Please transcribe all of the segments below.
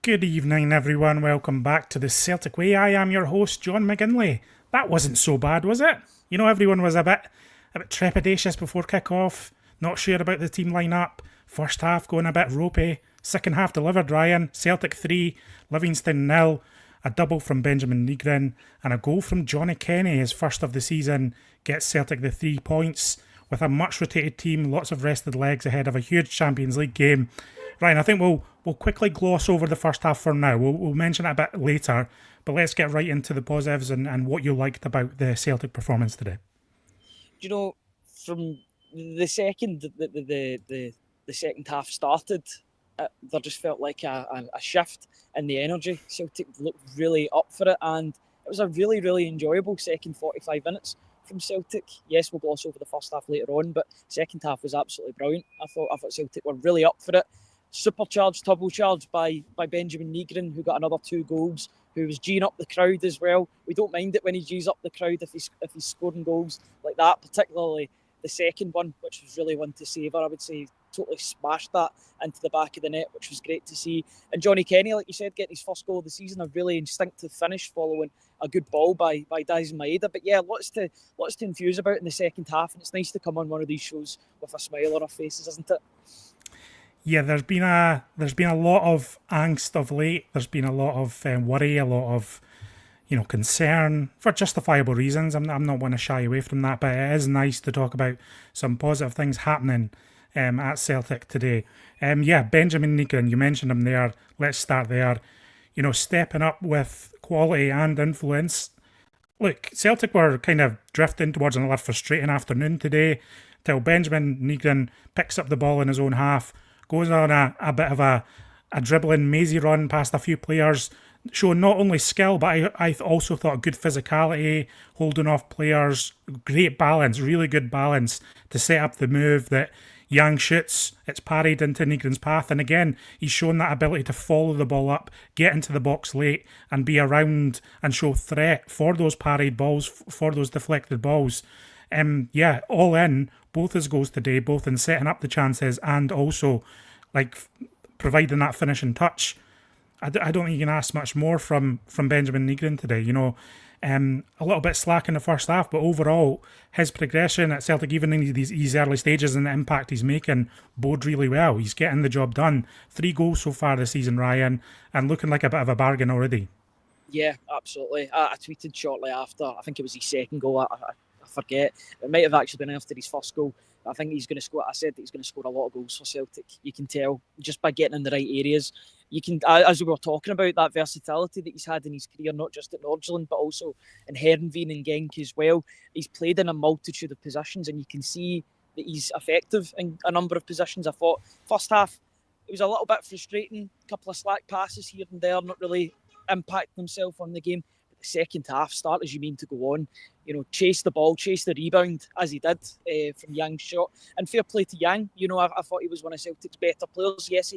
Good evening, everyone. Welcome back to the Celtic Way. I am your host, John McGinley. That wasn't so bad, was it? You know, everyone was a bit trepidatious before kick-off, not sure about the team lineup. First half going a bit ropey. Second half delivered, Ryan. Celtic 3, Livingston 0. A double from Benjamin Nygren and a goal from Johnny Kenny, his first of the season, gets Celtic the 3 points. With a much rotated team, lots of rested legs ahead of a huge Champions League game. Ryan, I think we'll quickly gloss over the first half for now. We'll mention it a bit later, but let's get right into the positives and what you liked about the Celtic performance today. You know, from the second the second half started, there just felt like a shift in the energy. Celtic looked really up for it, and it was a really, really enjoyable second 45 minutes from Celtic. Yes, we'll gloss over the first half later on, but second half was absolutely brilliant. I thought Celtic were really up for it. Supercharged, turbocharged by Benjamin Nygren, who got another 2 goals, who was geeing up the crowd as well. We don't mind it when he gees up the crowd if he's scoring goals like that, particularly the second one, which was really one to savour. I would say totally smashed that into the back of the net, which was great to see. And Johnny Kenny, like you said, getting his first goal of the season, a really instinctive finish following a good ball by Daizen Maeda. But yeah, lots to enthuse about in the second half, and it's nice to come on one of these shows with a smile on our faces, isn't it? Yeah, there's been a lot of angst of late. There's been a lot of worry, a lot of concern for justifiable reasons. I'm not going to shy away from that, but it is nice to talk about some positive things happening at Celtic today. Benjamin Nygren, you mentioned him there. Let's start there. Stepping up with quality and influence. Look, Celtic were kind of drifting towards another frustrating afternoon today till Benjamin Nygren picks up the ball in his own half, goes on a bit of a dribbling mazy run past a few players, showing not only skill, but I also thought good physicality, holding off players, great balance, really good balance to set up the move that Yang shoots. It's parried into Nygren's path, and again, he's shown that ability to follow the ball up, get into the box late, and be around and show threat for those parried balls, for those deflected balls. All in, both his goals today, both in setting up the chances and also providing that finishing touch. I don't think you can ask much more from Benjamin Nygren today. A little bit slack in the first half, but overall, his progression at Celtic, even in these early stages and the impact he's making, bode really well. He's getting the job done. 3 goals so far this season, Ryan, and looking like a bit of a bargain already. Yeah, absolutely. I tweeted shortly after, I think it was his second goal, I forget. It might have actually been after his first goal. I think he's going to score. I said that he's going to score a lot of goals for Celtic. You can tell just by getting in the right areas. You can, as we were talking about, that versatility that he's had in his career, not just at Nordsjælland, but also in Heerenveen and Genk as well. He's played in a multitude of positions, and you can see that he's effective in a number of positions. I thought first half it was a little bit frustrating, a couple of slack passes here and there, not really impacting himself on the game. But the second half, start as you mean to go on. Chase the ball, chase the rebound, as he did from Yang's shot. And fair play to Yang. I thought he was one of Celtic's better players. Yes,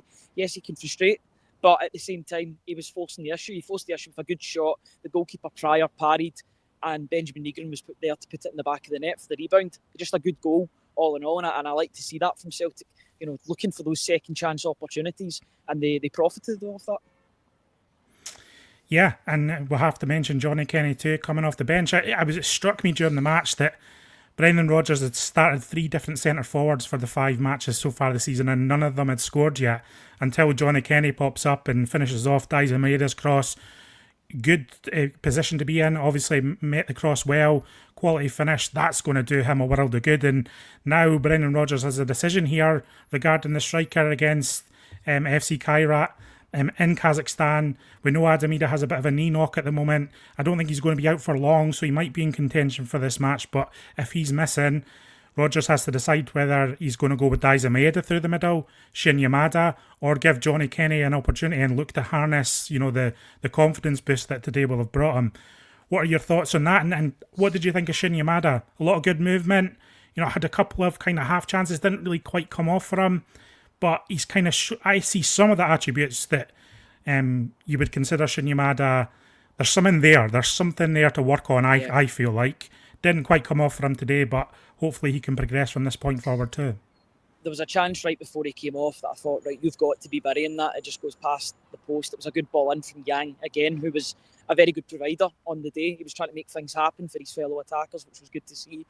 he can frustrate, but at the same time, he was forcing the issue. He forced the issue with a good shot. The goalkeeper Pryor parried, and Benjamin Nygren was put there to put it in the back of the net for the rebound. Just a good goal, all in all, and I like to see that from Celtic. Looking for those second chance opportunities, and they profited off that. Yeah, and we'll have to mention Johnny Kenny too, coming off the bench. It struck me during the match that Brendan Rodgers had started 3 different centre forwards for the 5 matches so far this season, and none of them had scored yet until Johnny Kenny pops up and finishes off Daizen Maeda's cross. Good position to be in, obviously met the cross well, quality finish. That's going to do him a world of good. And now Brendan Rodgers has a decision here regarding the striker against FC Kairat. In Kazakhstan. We know Adamida has a bit of a knee knock at the moment. I don't think he's going to be out for long, so he might be in contention for this match. But if he's missing, Rodgers has to decide whether he's going to go with Daizen Maeda through the middle, Shin Yamada, or give Johnny Kenny an opportunity and look to harness, the confidence boost that today will have brought him. What are your thoughts on that? And what did you think of Shin Yamada? A lot of good movement. Had a couple of kind of half chances, didn't really quite come off for him. But he's kind of, I see some of the attributes that you would consider Shin Yamada. There's something there. There's something there to work on, I feel like. Didn't quite come off for him today, but hopefully he can progress from this point forward too. there was a chance right before he came off that I thought, right, you've got to be burying that. It just goes past the post. It was a good ball in from Yang again, who was a very good provider on the day. He was trying to make things happen for his fellow attackers, which was good to see.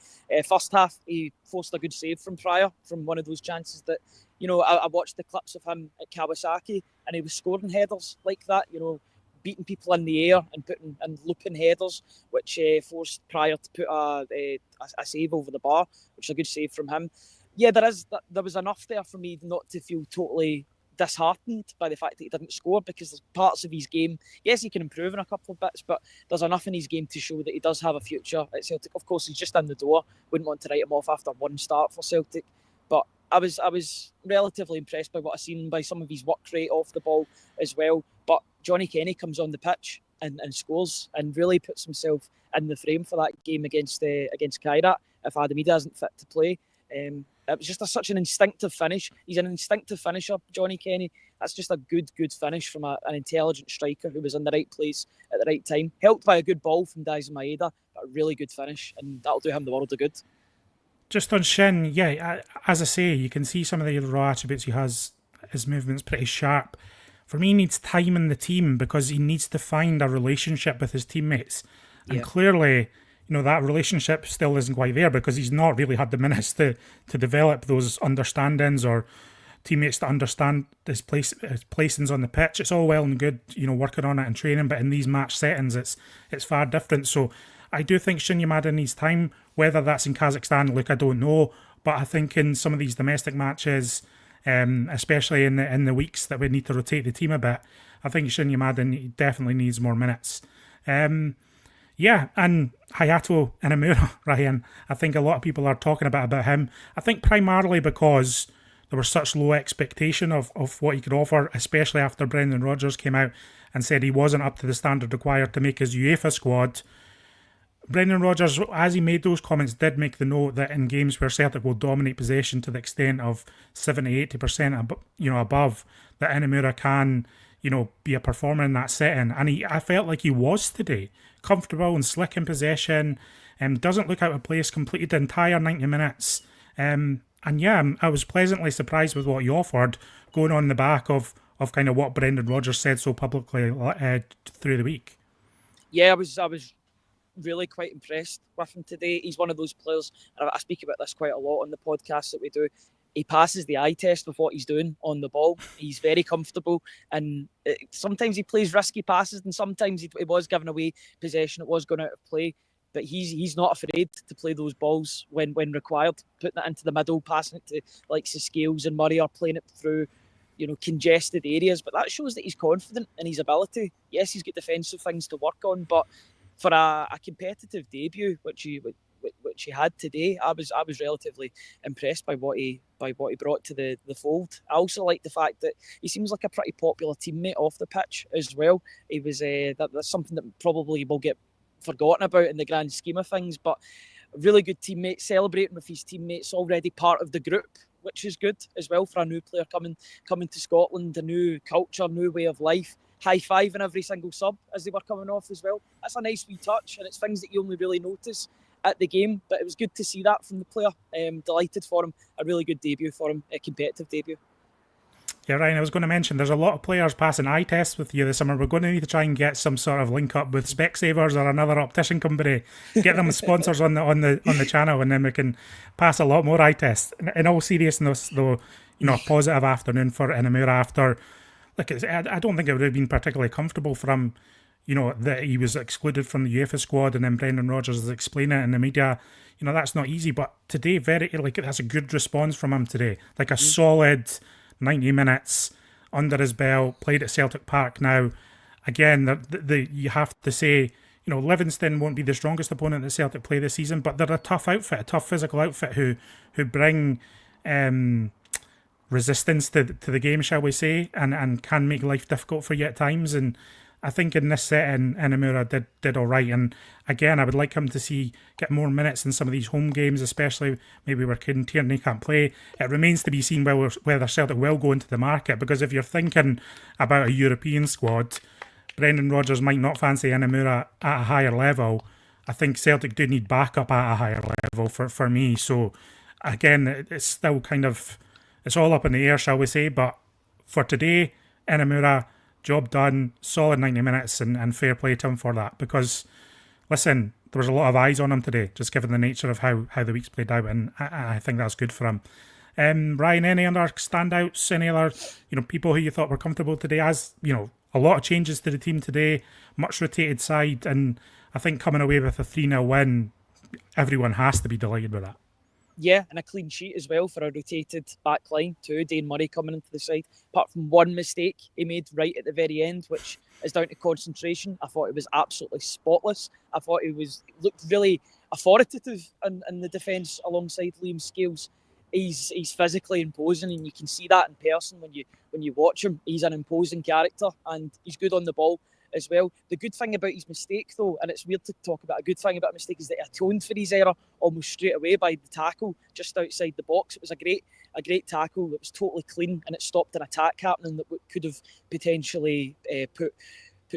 First half, he forced a good save from Pryor from one of those chances that, I watched the clips of him at Kawasaki, and he was scoring headers like that, beating people in the air and looping headers, which forced Pryor to put a save over the bar, which is a good save from him. Yeah, there was enough there for me not to feel totally disheartened by the fact that he didn't score, because there's parts of his game, yes, he can improve in a couple of bits, but there's enough in his game to show that he does have a future at Celtic. Of course, he's just in the door. Wouldn't want to write him off after one start for Celtic, but I was relatively impressed by what I've seen, by some of his work rate off the ball as well. But Johnny Kenny comes on the pitch and scores and really puts himself in the frame for that game against Kairat if Adamida isn't fit to play. It was just such an instinctive finish. He's an instinctive finisher, Johnny Kenny. That's just a good finish from an intelligent striker who was in the right place at the right time. Helped by a good ball from Daizen Maeda, but a really good finish, and that'll do him the world of good. Just on Shin, yeah, as I say, you can see some of the raw attributes he has. His movement's pretty sharp. For me, he needs time in the team because he needs to find a relationship with his teammates. And clearly, that relationship still isn't quite there because he's not really had the minutes to develop those understandings or teammates to understand his placings on the pitch. It's all well and good, working on it and training, but in these match settings, it's far different. So I do think Shin Yamada needs time. Whether that's in Kazakhstan, look, I don't know. But I think in some of these domestic matches, especially in the weeks that we need to rotate the team a bit, I think Shin Yamada definitely needs more minutes. Yeah, and Hayato Enemuro, Ryan, I think a lot of people are talking about him. I think primarily because there was such low expectation of what he could offer, especially after Brendan Rodgers came out and said he wasn't up to the standard required to make his UEFA squad. Brendan Rodgers, as he made those comments, did make the note that in games where Celtic will dominate possession to the extent of 70-80% above, that Enemuro can, be a performer in that setting. And I felt like he was today. Comfortable and slick in possession, doesn't look out of place, completed the entire 90 minutes. And yeah, I was pleasantly surprised with what he offered, going on the back of kind of what Brendan Rodgers said so publicly through the week. Yeah, I was really quite impressed with him today. He's one of those players, and I speak about this quite a lot on the podcast that we do. He passes the eye test with what he's doing on the ball. He's very comfortable, and sometimes he plays risky passes, and sometimes he was giving away possession. It was going out of play, but he's not afraid to play those balls when required, putting it into the middle, passing it to like Scales and Murray, or playing it through congested areas. But that shows that he's confident in his ability. Yes, he's got defensive things to work on, but for a competitive debut, which he had today, I was relatively impressed by what he brought to the fold. I also like the fact that he seems like a pretty popular teammate off the pitch as well. He was that's something that probably will get forgotten about in the grand scheme of things, but a really good teammate, celebrating with his teammates, already part of the group, which is good as well for a new player coming to Scotland. A new culture, new way of life. High-fiving every single sub as they were coming off as well. That's a nice wee touch, and it's things that you only really notice at the game, but it was good to see that from the player. Delighted for him. A really good debut for him, a competitive debut. Yeah, Ryan, I was going to mention there's a lot of players passing eye tests with you this summer. We're going to need to try and get some sort of link up with Specsavers or another optician company, get them as sponsors on the channel, and then we can pass a lot more eye tests. In all seriousness, though, a positive afternoon for Enemuro after. Like, I don't think it would have been particularly comfortable for him, that he was excluded from the UEFA squad, and then Brendan Rodgers is explaining it in the media. That's not easy. But today, that's a good response from him today. Like a solid 90 minutes under his belt, played at Celtic Park now. Again, you have to say, Livingston won't be the strongest opponent that Celtic play this season, but they're a tough outfit, a tough physical outfit who bring resistance to the game, shall we say, and can make life difficult for you at times. And I think in this setting, Enemuro did all right. And again, I would like him to get more minutes in some of these home games, especially maybe where Tierney can't play. It remains to be seen whether Celtic will go into the market, because if you're thinking about a European squad, Brendan Rodgers might not fancy Enemuro at a higher level. I think Celtic do need backup at a higher level for me. So again, it's still kind of it's all up in the air, shall we say. But for today, Enemuro, job done, solid 90 minutes, and fair play to him for that. Because, listen, there was a lot of eyes on him today, just given the nature of how the week's played out, and I think that's good for him. Ryan, any other standouts? Any other people who you thought were comfortable today? As a lot of changes to the team today, much rotated side, and I think coming away with a 3-0 win, everyone has to be delighted with that. Yeah, and a clean sheet as well for a rotated back line too. Dane Murray coming into the side, apart from one mistake he made right at the very end, which is down to concentration. I thought it was absolutely spotless. I thought he looked really authoritative in the defence alongside Liam Scales. He's physically imposing, and you can see that in person when you watch him. He's an imposing character, and he's good on the ball as well. The good thing about his mistake, though, and it's weird to talk about a good thing about a mistake, is that he atoned for his error almost straight away by the tackle just outside the box. It was a great tackle. It was totally clean, and it stopped an attack happening that could have potentially put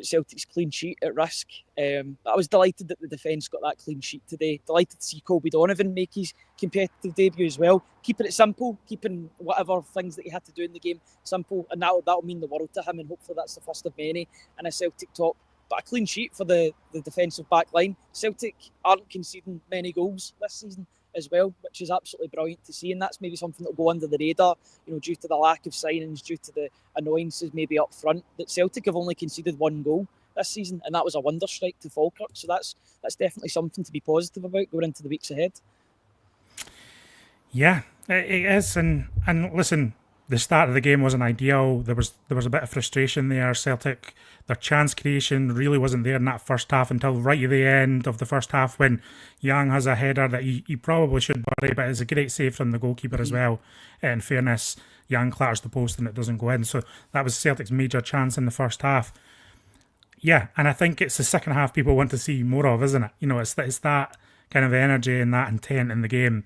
Celtic's clean sheet at risk. I was delighted that the defence got that clean sheet today. Delighted to see Colby Donovan make his competitive debut as well. Keeping it simple, keeping whatever things that he had to do in the game simple, and that'll mean the world to him, and hopefully that's the first of many in a Celtic top. But a clean sheet for the defensive back line. Celtic aren't conceding many goals this season as well, which is absolutely brilliant to see, and that's maybe something that'll go under the radar, due to the lack of signings, due to the annoyances maybe up front, that Celtic have only conceded one goal this season, and that was a wonder strike to Falkirk. So that's definitely something to be positive about going into the weeks ahead. Yeah, it is, and listen, the start of the game wasn't ideal. There was a bit of frustration there. Celtic, their chance creation really wasn't there in that first half until right at the end of the first half, when Young has a header that he probably should bury, but it's a great save from the goalkeeper as well. In fairness, Young clatters the post and it doesn't go in. So that was Celtic's major chance in the first half. Yeah, and I think it's the second half people want to see more of, isn't it? It's that kind of energy and that intent in the game.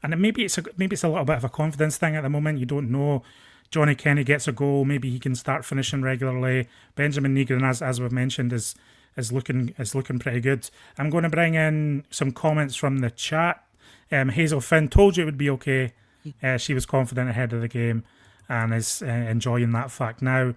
And maybe it's a little bit of a confidence thing at the moment. You don't know. Johnny Kenny gets a goal. Maybe he can start finishing regularly. Benjamin Nygren, as we've mentioned, is looking pretty good. I'm going to bring in some comments from the chat. Hazel Finn told you it would be okay. She was confident ahead of the game and is enjoying that fact now.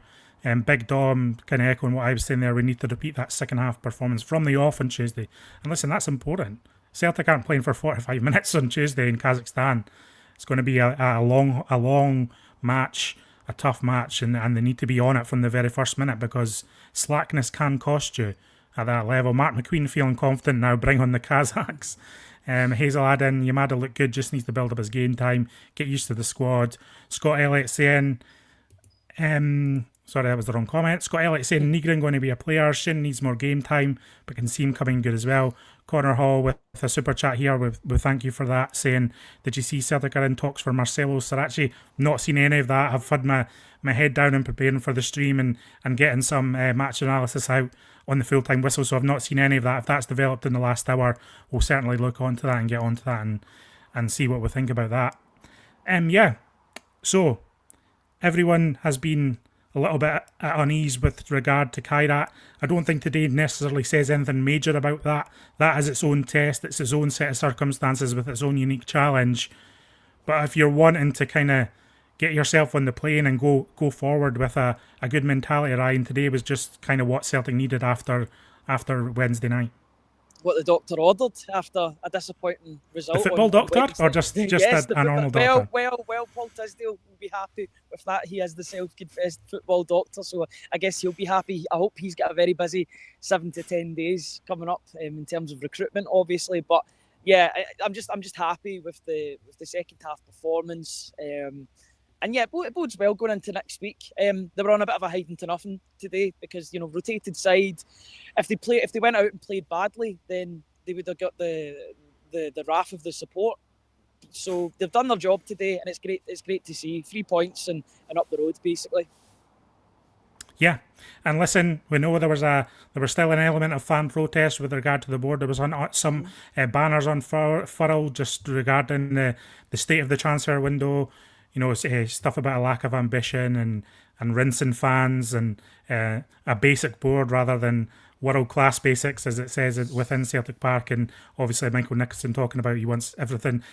Big Dom kind of echoing what I was saying there. We need to repeat that second half performance from the off on Tuesday. And listen, that's important. Celtic aren't playing for 45 minutes on Tuesday in Kazakhstan. It's going to be a long match, a tough match, and they need to be on it from the very first minute, because slackness can cost you at that level. Mark McQueen feeling confident now. Bring on the Kazakhs. Hazel Adden, Yamada looked good, just needs to build up his game time, get used to the squad. Scott Elliott saying, sorry, that was the wrong comment. Scott Elliott saying Nygren going to be a player. Shin needs more game time, but can see him coming good as well. Connor Hall with a super chat here with thank you for that, saying, did you see Celtic are in talks for Marcelo Sarachi? Not seen any of that. I've had my head down and preparing for the stream and getting some match analysis out on the full-time whistle, so I've not seen any of that. If that's developed in the last hour, we'll certainly look onto that and get onto that and see what we think about that. Yeah, so everyone has been a little bit at unease with regard to Kairat. I don't think today necessarily says anything major about that. That is its own test. It's its own set of circumstances with its own unique challenge. But if you're wanting to kind of get yourself on the plane and go forward with a good mentality, Ryan, today was just kind of what Celtic needed after Wednesday night. What the doctor ordered after a disappointing result. The football doctor, Wednesday. or just yes, a normal doctor? Well, Paul Tisdale will be happy with that. He is the self-confessed football doctor, so I guess he'll be happy. I hope he's got a very busy 7 to 10 days coming up in terms of recruitment, obviously. But yeah, I'm just happy with the second half performance. And yeah, it bodes well going into next week. They were on a bit of a hiding to nothing today because, rotated side. If they went out and played badly, then they would have got the wrath of the support. So they've done their job today, and it's great. It's great to see 3 points and up the road, basically. Yeah, and listen, we know there was still an element of fan protest with regard to the board. There was some banners unfurled just regarding the state of the transfer window. Stuff about a lack of ambition and rinsing fans and a basic board rather than world-class basics, as it says within Celtic Park. And obviously Michael Nicholson talking about he wants everything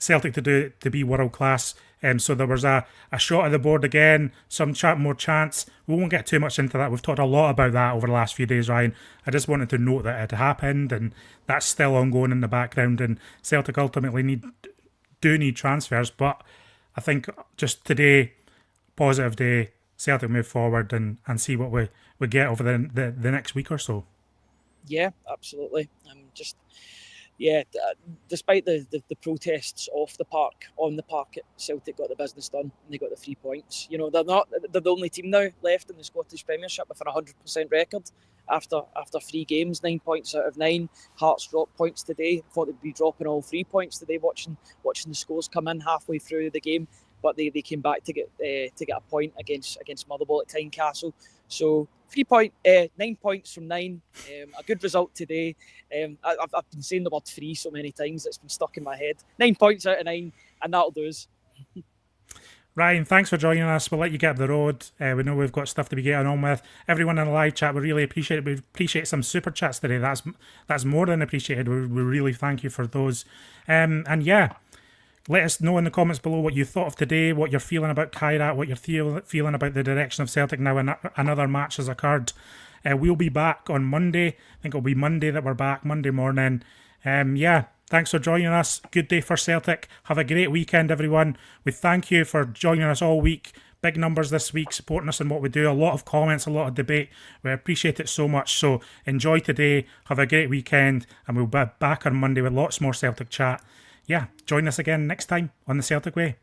Celtic to be world class. So there was a shot of the board again, some more chance. We won't get too much into that. We've talked a lot about that over the last few days, Ryan. I just wanted to note that it happened, and that's still ongoing in the background. And Celtic ultimately do need transfers, but I think just today, positive day, Celtic move forward and see what we get over the next week or so. Yeah, absolutely. Despite the protests off the park, on the park, Celtic got the business done and they got the 3 points. You know, they're the only team now left in the Scottish Premiership with a 100% record after 3 games, 9 points out of 9. Hearts dropped points today. Thought they'd be dropping all 3 points today. Watching the scores come in halfway through the game, but they came back to get a point against Motherwell at Tynecastle. So 9 points from 9, a good result today. I've been saying the word 3 so many times it's been stuck in my head. 9 points out of 9, and that'll do us. Ryan, thanks for joining us. We'll let you get up the road. We know we've got stuff to be getting on with. Everyone in the live chat, we really appreciate it. We appreciate some super chats today. That's more than appreciated. We really thank you for those. And yeah, let us know in the comments below what you thought of today, what you're feeling about Kairat, what you're feeling about the direction of Celtic now another match has occurred. We'll be back on Monday. I think it'll be Monday that we're back, Monday morning. Thanks for joining us. Good day for Celtic. Have a great weekend, everyone. We thank you for joining us all week. Big numbers this week, supporting us in what we do. A lot of comments, a lot of debate. We appreciate it so much. So enjoy today. Have a great weekend. And we'll be back on Monday with lots more Celtic chat. Yeah, join us again next time on the Celtic Way.